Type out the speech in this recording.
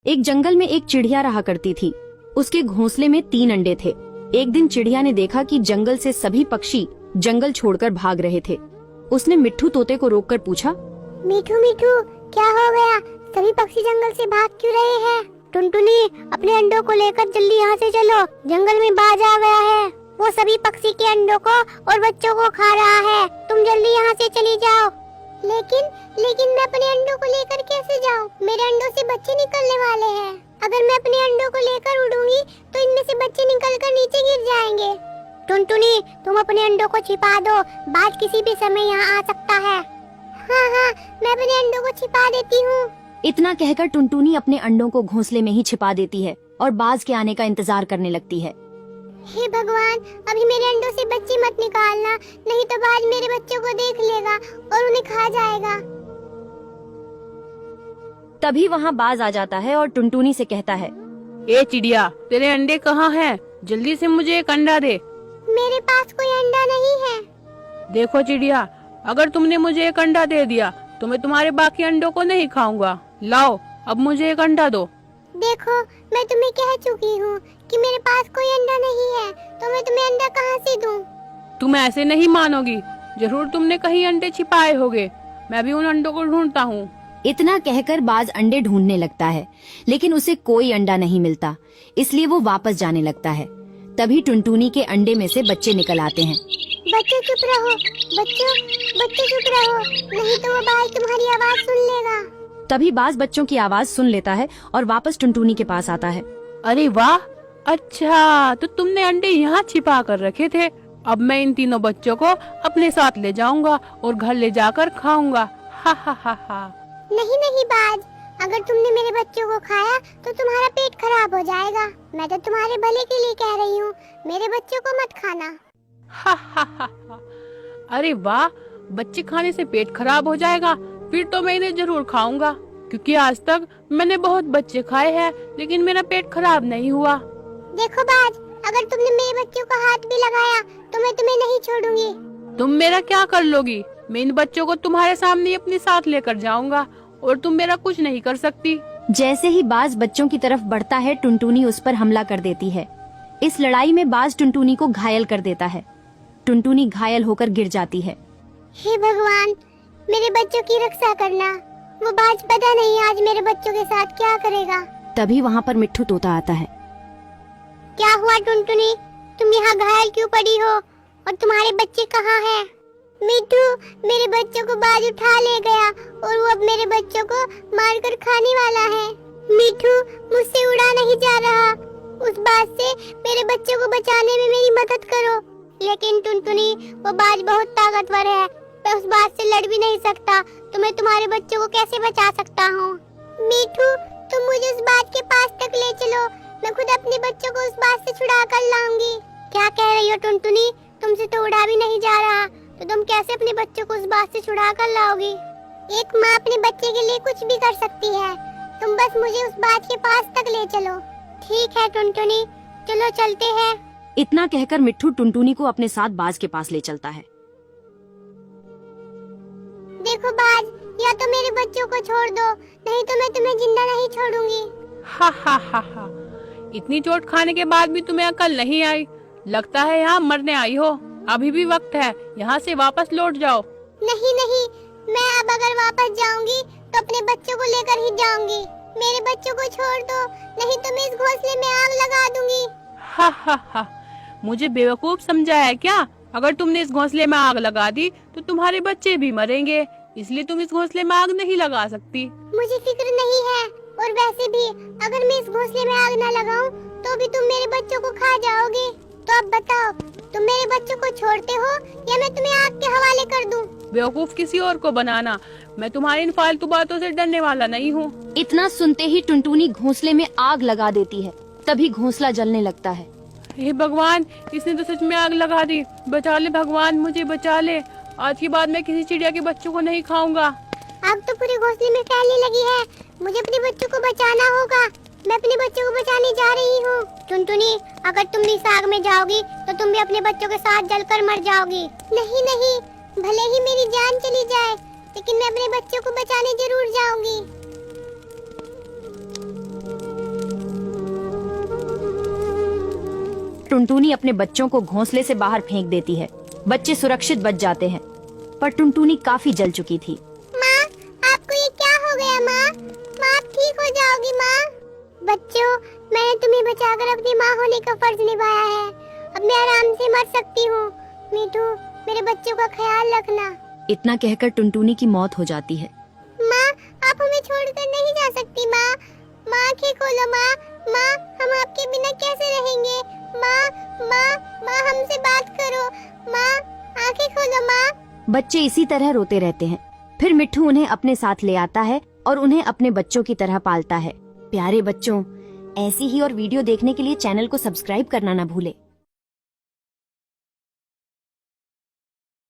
एक जंगल में एक चिड़िया रहा करती थी। उसके घोंसले में 3 अंडे थे। एक दिन चिड़िया ने देखा कि जंगल से सभी पक्षी जंगल छोड़कर भाग रहे थे। उसने मिट्ठू तोते को रोककर पूछा, मिठू मिठू क्या हो गया? सभी पक्षी जंगल से भाग क्यों रहे हैं? टुनटुनी अपने अंडों को लेकर जल्दी यहाँ से चलो, जंगल में बाज आ गया है। वो सभी पक्षी के अंडों को और बच्चों को खा रहा है। तुम जल्दी यहाँ से चली जाओ। लेकिन मैं अपने अंडों को लेकर कैसे जाऊँ? मेरे अंडों से बच्चे निकलने वाले हैं। अगर मैं अपने अंडों को लेकर उड़ूंगी तो इनमें से बच्चे निकलकर नीचे गिर जाएंगे। टुनटुनी तुम अपने अंडों को छिपा दो, बाज किसी भी समय यहाँ आ सकता है। हाँ, मैं अपने अंडों को छिपा देती हूँ। इतना कहकर टुनटुनी अपने अंडों को घोंसले में ही छिपा देती है और बाज के आने का इंतजार करने लगती है। हे भगवान, अभी मेरे अंडों से बच्चे मत निकालना, नहीं तो बाज मेरे बच्चों को देख लेगा और उन्हें खा जाएगा। तभी वहाँ बाज आ जाता है और टुनटुनी से कहता है, ए चिड़िया, तेरे अंडे कहाँ हैं? जल्दी से मुझे एक अंडा दे। मेरे पास कोई अंडा नहीं है। देखो चिड़िया, अगर तुमने मुझे एक अंडा दे दिया तो मैं तुम्हारे बाकी अंडों को नहीं खाऊंगा। लाओ, अब मुझे एक अंडा दो। देखो, मैं तुम्हें कह चुकी हूँ कि मेरे पास कोई अंडा नहीं है, तो मैं तुम्हें अंडा कहाँ से दूँ? तुम ऐसे नहीं मानोगी, जरूर तुमने कहीं अंडे छिपाए होंगे। मैं भी उन अंडों को ढूंढता हूँ। इतना कहकर बाज अंडे ढूंढने लगता है, लेकिन उसे कोई अंडा नहीं मिलता, इसलिए वो वापस जाने लगता है। तभी टुनटुनी के अंडे में से बच्चे निकल आते हैं। बच्चों चुप रहो, बच्चों चुप रहो, नहीं तो वो बाज तुम्हारी आवाज सुन लेगा। तभी बाज बच्चों की आवाज सुन लेता है और वापस टुनटुनी के पास आता है। अरे वाह, अच्छा तो तुमने अंडे यहाँ छिपा कर रखे थे। अब मैं इन तीनों बच्चों को अपने साथ ले जाऊंगा और घर ले जाकर खाऊंगा। हा हा हा हा। नहीं बाज, अगर तुमने मेरे बच्चों को खाया तो तुम्हारा पेट खराब हो जाएगा। मैं तो तुम्हारे भले के लिए कह रही हूँ, मेरे बच्चों को मत खाना। हा हा हा हा। अरे वाह, बच्चे खाने से पेट खराब हो जाएगा? फिर तो मैं इन्हें जरूर खाऊंगा, क्योंकि आज तक मैंने बहुत बच्चे खाए हैं लेकिन मेरा पेट खराब नहीं हुआ। देखो बाज, अगर तुमने मेरे बच्चों को हाथ भी लगाया तो मैं तुम्हें नहीं छोड़ूंगी। तुम मेरा क्या कर लोगी? मैं इन बच्चों को तुम्हारे सामने अपने साथ लेकर जाऊंगा और तुम मेरा कुछ नहीं कर सकती। जैसे ही बाज बच्चों की तरफ बढ़ता है, टुनटुनी उस पर हमला कर देती है। इस लड़ाई में बाज टुनटुनी को घायल कर देता है। टुनटुनी घायल होकर गिर जाती है। हे भगवान, मेरे बच्चों की रक्षा करना। वो बाज पता नहीं आज मेरे बच्चों के साथ क्या करेगा। तभी वहाँ पर मिट्ठू तोता आता है। क्या हुआ टुनटुनी, तुम यहाँ घायल क्यों पड़ी हो और तुम्हारे बच्चे कहाँ हैं? मिट्ठू, मेरे बच्चों को बाज उठा ले गया और वो अब मेरे बच्चों को मारकर खाने वाला है। मिट्ठू, मुझसे उड़ा नहीं जा रहा। उस बाज से मेरे बच्चों को बचाने में मेरी मदद करो। लेकिन टुनटुनी, वो बाज बहुत ताकतवर है, मैं उस बाज से लड़ भी नहीं सकता, तो मैं तुम्हारे बच्चों को कैसे बचा सकता हूँ? मिट्ठू, तुम मुझे उस बाज के पास तक ले चलो, मैं खुद अपने बच्चों को उस बाज से छुड़ा कर लाऊंगी। क्या कह रही हो टुनटुनी? तुमसे तो उड़ा भी नहीं जा रहा, तो तुम कैसे अपने बच्चों को उस बाज से छुड़ा कर लाओगी? एक माँ अपने बच्चे के लिए कुछ भी कर सकती है, तुम बस मुझे उस बाज के पास तक ले चलो। ठीक है टुनटुनी, चलो चलते हैं। इतना कहकर मिट्ठू टुनटुनी को अपने साथ बाज के पास ले चलता है। देखो बाज, या तो मेरे बच्चों को छोड़ दो, नहीं तो मैं तुम्हें जिंदा नहीं छोड़ूंगी। हा हा हा हा। इतनी चोट खाने के बाद भी तुम्हें अकल नहीं आई? लगता है यहाँ मरने आई हो। अभी भी वक्त है, यहाँ से वापस लौट जाओ। नहीं, मैं अब अगर वापस जाऊंगी तो अपने बच्चों को लेकर ही जाऊंगी। मेरे बच्चों को छोड़ दो, नहीं तो मैं इस घोंसले में आग लगा दूंगी। हा हा हा। मुझे बेवकूफ समझा है क्या? अगर तुमने इस घोंसले में आग लगा दी तो तुम्हारे बच्चे भी मरेंगे, इसलिए तुम इस घोंसले में आग नहीं लगा सकती। मुझे फिक्र नहीं है, और वैसे भी अगर मैं इस घोंसले में आग न लगाऊं तो भी तुम मेरे बच्चों को खा जाओगे। तो अब बताओ, तुम मेरे बच्चों को छोड़ते हो या मैं तुम्हें आग के हवाले कर दूं? बेवकूफ किसी और को बनाना, मैं तुम्हारी इन फालतू बातों से डरने वाला नहीं हूँ। इतना सुनते ही टुनटुनी घोंसले में आग लगा देती है। तभी घोंसला जलने लगता है। हे भगवान, इसने तो सच में आग लगा दी। बचा ले भगवान, मुझे बचा ले। आज के बाद मैं किसी चिड़िया के बच्चों को नहीं खाऊंगा। आग तो पूरे घोंसले में फैलने लगी है, मुझे अपने बच्चों को बचाना होगा। मैं अपने बच्चों को बचाने जा रही हूँ। टुनटुनी, अगर तुम इस आग में जाओगी तो तुम भी अपने बच्चों के साथ जलकर मर जाओगी। नहीं, भले ही मेरी जान चली जाए, लेकिन मैं अपने बच्चों को बचाने जरूर जाऊंगी। टुनटुनी अपने बच्चों को घोंसले से बाहर फेंक देती है। बच्चे सुरक्षित बच जाते हैं, पर टुनटुनी काफी जल चुकी थी। माँ, आपको ये क्या हो गया माँ? माँ, आप ठीक हो जाओगी माँ? बच्चों, मैंने तुम्हें बचाकर अपनी माँ होने का फर्ज निभाया है। अब मैं आराम से मर सकती हूँ। मीठू, मेरे बच्चों का ख्याल रखना। इतना कहकर टुनटुनी की मौत हो जाती है। माँ, आप हमें छोड़कर नहीं जा सकती माँ। माँ, आँखें खोलो माँ। माँ, हम आपके बिना कैसे रहेंगे? माँ, माँ, माँ, हमसे बात करो। माँ, आँखें खोलो माँ। बच्चे इसी तरह रोते रहते हैं। फिर मिट्ठू उन्हें अपने साथ ले आता है और उन्हें अपने बच्चों की तरह पालता है। प्यारे बच्चों, ऐसी ही और वीडियो देखने के लिए चैनल को सब्सक्राइब करना ना भूले।